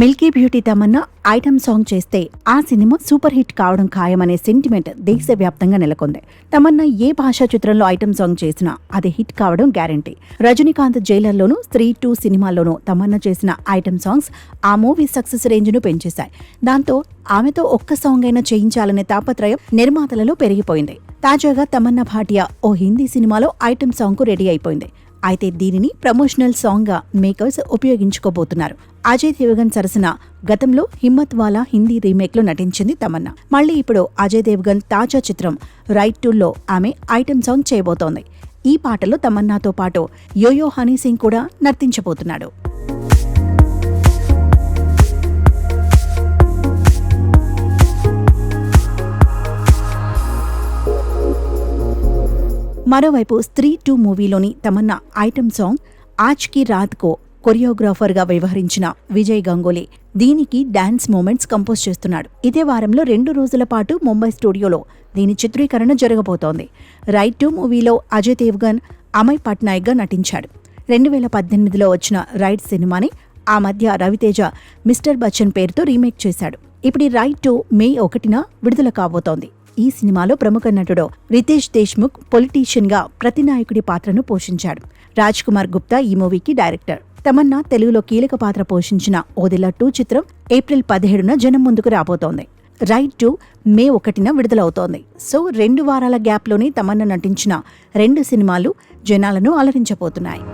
Milky beauty Tamannaah item song చేస్తే ఆ cinema super hit కావడం ఖాయమనే సెంటిమెంట్ దేశవ్యాప్తంగా నెలకొంది. తమన్నా ఏ భాషా చిత్రంలో ఐటమ్ సాంగ్ చేసినా అది హిట్ కావడం గ్యారంటీ. రజనీకాంత్ జైలర్లోనూ, స్త్రీ 2 సినిమాల్లోనూ తమన్నా చేసిన ఐటమ్ సాంగ్స్ ఆ మూవీ సక్సెస్ రేంజ్ ను పెంచేశాయి. దాంతో ఆమెతో ఒక్క సాంగ్ అయినా చేయించాలనే తాపత్రయం నిర్మాతలలో పెరిగిపోయింది. తాజాగా తమన్నా భాటియా ఓ హిందీ సినిమాలో ఐటమ్ సాంగ్ కు రెడీ అయిపోయింది. అయితే దీనిని ప్రమోషనల్ సాంగ్ గా మేకర్స్ ఉపయోగించుకోబోతున్నారు. అజయ్ దేవగన్ సరసన గతంలో హిమ్మత్ వాలా హిందీ రీమేక్ లో నటించింది తమన్నా. మళ్లీ ఇప్పుడు అజయ్ దేవగన్ తాజా చిత్రం రైట్ 2లో ఆమె ఐటమ్ సాంగ్ చేయబోతోంది. ఈ పాటలో తమన్నాతో పాటు యోయో హనీ సింగ్ కూడా నర్తించబోతున్నాడు. మరోవైపు స్త్రీ 2 మూవీలోని తమన్నా ఐటమ్ సాంగ్ ఆజ్ కీ రాత్ కో కొరియోగ్రాఫర్గా వ్యవహరించిన విజయ్ గంగోలీ దీనికి డాన్స్ మూమెంట్స్ కంపోజ్ చేస్తున్నాడు. ఇదే వారంలో 2 రోజుల పాటు ముంబై స్టూడియోలో దీని చిత్రీకరణ జరగబోతోంది. రైట్ 2 మూవీలో అజయ్ దేవగన్ అమయ్ పట్నాయక్గా నటించాడు. 2018లో వచ్చిన రైట్ సినిమాని ఆ మధ్య రవితేజ మిస్టర్ బచ్చన్ పేరుతో రీమేక్ చేశాడు. ఇప్పుడు రైట్ 2 మే 1న విడుదల కాబోతోంది. ఈ సినిమాలో ప్రముఖ నటుడు రితేష్ దేశ్ముఖ్ పొలిటీషియన్ గా ప్రతినాయకుడి పాత్రను పోషించాడు. రాజ్ కుమార్ గుప్తా ఈ మూవీకి డైరెక్టర్. తమన్నా తెలుగులో కీలక పాత్ర పోషించిన ఓదిలా 2 చిత్రం ఏప్రిల్ 17న జనం ముందుకు రాబోతోంది. రైట్ 2 మే 1న విడుదలవుతోంది. సో 2 వారాల గ్యాప్లోనే తమన్నా నటించిన 2 సినిమాలు జనాలను అలరించబోతున్నాయి.